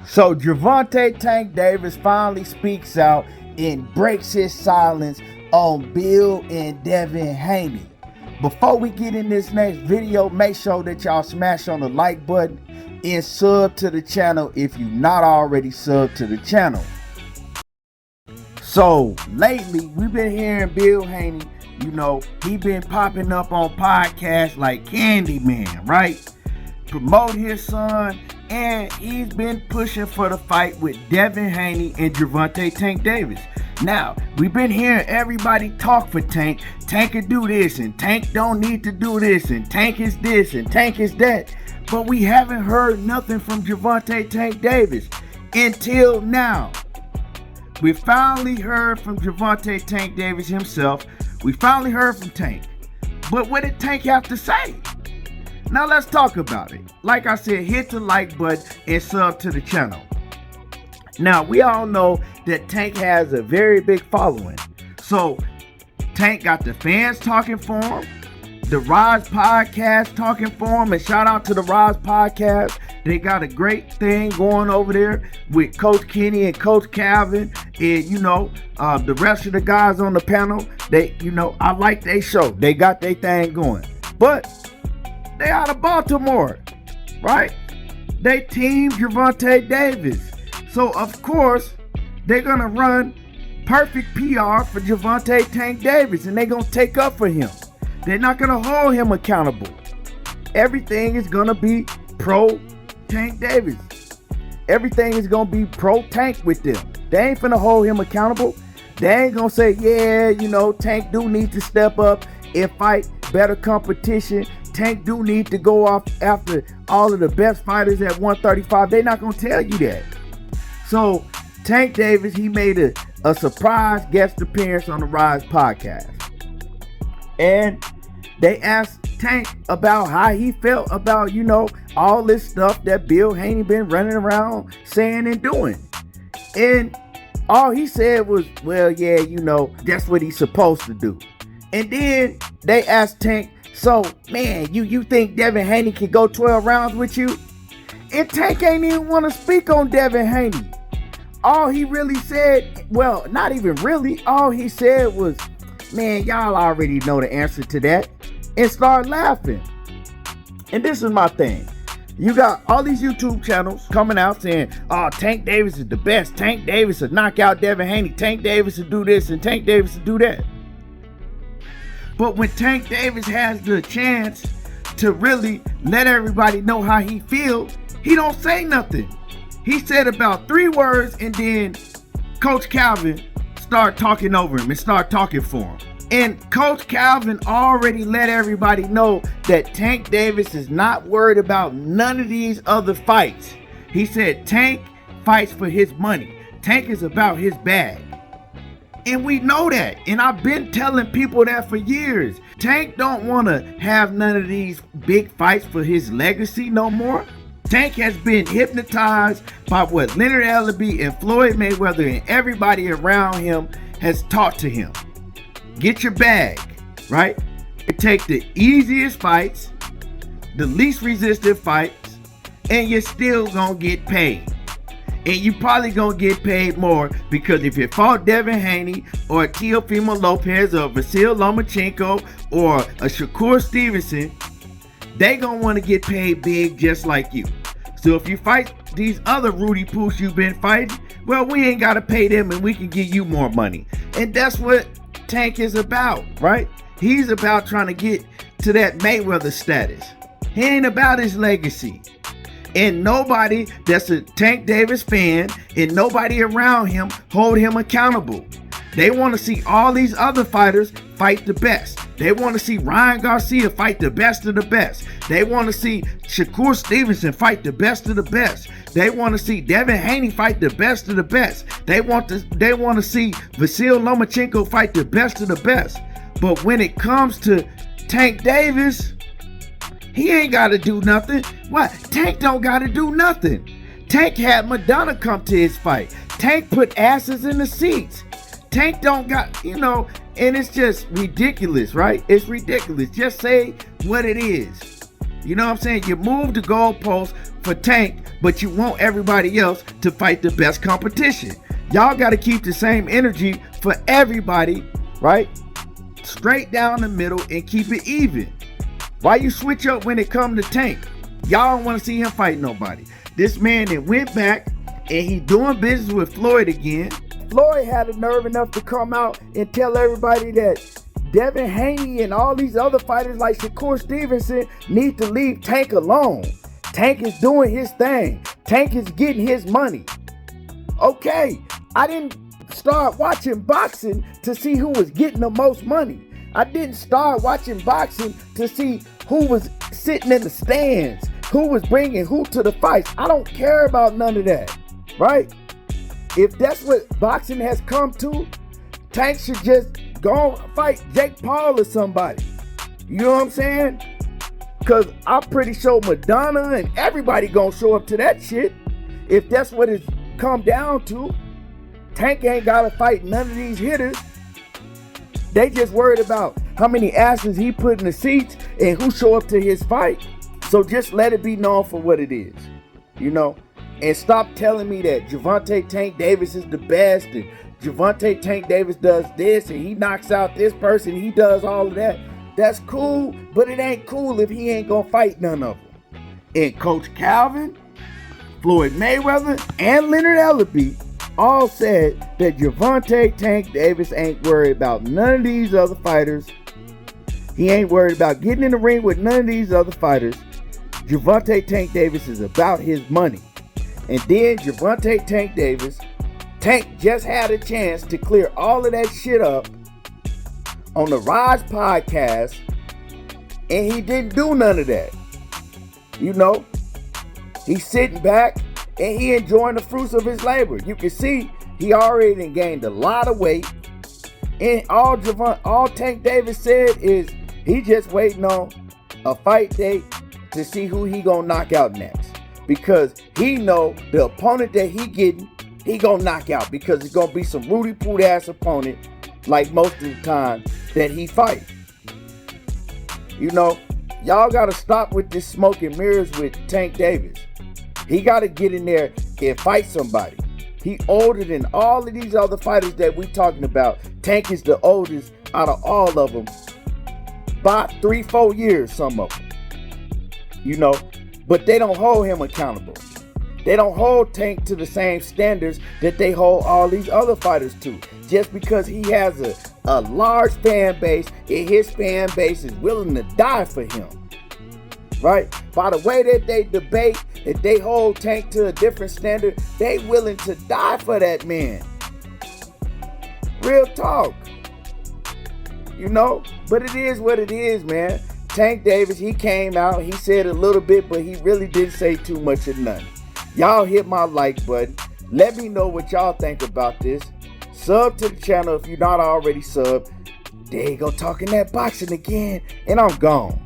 So Gervonta Tank Davis finally speaks out and breaks his silence on Bill and Devin Haney. Before we get in this next video, make sure that y'all smash on the like button and sub to the channel if you're not already subbed to the channel. So lately we've been hearing Bill Haney, he been popping up on podcasts like Candyman, right? Promote his son, and he's been pushing for the fight with Devin Haney and Gervonta Tank Davis. Now, we've been hearing everybody talk for Tank. Tank can do this, and Tank don't need to do this, and Tank is this, and Tank is that. But we haven't heard nothing from Gervonta Tank Davis until now. We finally heard from Gervonta Tank Davis himself. We finally heard from Tank. But what did Tank have to say? Now let's talk about it. Like I said, hit the like button and sub to the channel. Now we all know that Tank has a very big following. So Tank got the fans talking for him, the Rize Podcast talking for him, and shout out to the Rize Podcast. They got a great thing going over there with Coach Kenny and Coach Calvin, and the rest of the guys on the panel. I like their show. They got their thing going. But they out of Baltimore, right? They team Gervonta Davis. So, of course, they're going to run perfect PR for Gervonta Tank Davis, and they're going to take up for him. They're not going to hold him accountable. Everything is going to be pro Tank Davis. Everything is going to be pro Tank with them. They ain't finna hold him accountable. They ain't going to say, Tank do need to step up and fight better competition. Tank do need to go off after all of the best fighters at 135. They're not going to tell you that. So Tank Davis, he made a surprise guest appearance on the Rize Podcast. And they asked Tank about how he felt about, all this stuff that Bill Haney been running around saying and doing. And all he said was, that's what he's supposed to do. And then they asked Tank, so, man, you think Devin Haney can go 12 rounds with you? And Tank ain't even want to speak on Devin Haney. All he really said, well, not even really, all he said was, man, y'all already know the answer to that, and start laughing. And this is my thing. You got all these YouTube channels coming out saying, oh, Tank Davis is the best. Tank Davis will knock out Devin Haney. Tank Davis will do this, and Tank Davis will do that. But when Tank Davis has the chance to really let everybody know how he feels, he don't say nothing. He said about 3 words, and then Coach Calvin start talking over him and start talking for him. And Coach Calvin already let everybody know that Tank Davis is not worried about none of these other fights. He said Tank fights for his money. Tank is about his bag. And we know that. And I've been telling people that for years. Tank don't want to have none of these big fights for his legacy no more. Tank has been hypnotized by what Leonard Ellerbe and Floyd Mayweather and everybody around him has taught to him. Get your bag, right? Take the easiest fights, the least resistant fights, and you're still gonna get paid. And you probably gonna get paid more, because if you fought Devin Haney or Teofimo Lopez or Vasyl Lomachenko or a Shakur Stevenson, they gonna want to get paid big just like you. So if you fight these other Rudy Poos you've been fighting, well, we ain't gotta pay them and we can give you more money. And that's what Tank is about, right? He's about trying to get to that Mayweather status. He ain't about his legacy. And nobody that's a Tank Davis fan and nobody around him hold him accountable. They want to see all these other fighters fight the best. They want to see Ryan Garcia fight the best of the best. They want to see Shakur Stevenson fight the best of the best. They want to see Devin Haney fight the best of the best. They want to see Vasyl Lomachenko fight the best of the best. But when it comes to Tank Davis, he ain't got to do nothing. What? Tank don't got to do nothing. Tank had Madonna come to his fight. Tank put asses in the seats. Tank don't got, and it's just ridiculous, right? It's ridiculous. Just say what it is. You know what I'm saying? You move the goalpost for Tank, but you want everybody else to fight the best competition. Y'all got to keep the same energy for everybody, right? Straight down the middle and keep it even. Why you switch up when it comes to Tank? Y'all don't want to see him fight nobody. This man that went back and he doing business with Floyd again. Floyd had the nerve enough to come out and tell everybody that Devin Haney and all these other fighters like Shakur Stevenson need to leave Tank alone. Tank is doing his thing. Tank is getting his money. Okay, I didn't start watching boxing to see who was getting the most money. I didn't start watching boxing to see who was sitting in the stands, who was bringing who to the fights. I don't care about none of that, right? If that's what boxing has come to, Tank should just go fight Jake Paul or somebody. You know what I'm saying? Because I'm pretty sure Madonna and everybody gonna show up to that shit. If that's what it's come down to, Tank ain't gotta fight none of these hitters. They just worried about how many asses he put in the seats and who show up to his fight. So just let it be known for what it is, you know? And stop telling me that Gervonta Tank Davis is the best and Gervonta Tank Davis does this and he knocks out this person, he does all of that. That's cool, but it ain't cool if he ain't gonna fight none of them. And Coach Calvin, Floyd Mayweather, and Leonard Ellerbe all said that Gervonta Tank Davis ain't worried about none of these other fighters. He ain't worried about getting in the ring with none of these other fighters. Gervonta Tank Davis is about his money. And then Gervonta Tank Davis, Tank just had a chance to clear all of that shit up on the Rize Podcast, and he didn't do none of that. You know, he's sitting back and he enjoying the fruits of his labor. You can see he already gained a lot of weight. And all Tank Davis said is he just waiting on a fight date to see who he gonna knock out next. Because he know the opponent that he getting, he gonna knock out. Because it's gonna be some Rudy Poot ass opponent like most of the time that he fight. You know, y'all gotta stop with this smoke and mirrors with Tank Davis. He gotta get in there and fight somebody. He older than all of these other fighters that we talking about. Tank is the oldest out of all of them. By 3-4 years, some of them. You know, but they don't hold him accountable. They don't hold Tank to the same standards that they hold all these other fighters to. Just because he has a large fan base and his fan base is willing to die for him. Right? By the way that they debate, if they hold Tank to a different standard, they willing to die for that man. Real talk. You know? But it is what it is, man. Tank Davis, he came out, he said a little bit, but he really didn't say too much of nothing. Y'all hit my like button. Let me know what y'all think about this. Sub to the channel if you're not already subbed. There you go, talking that boxing again, and I'm gone.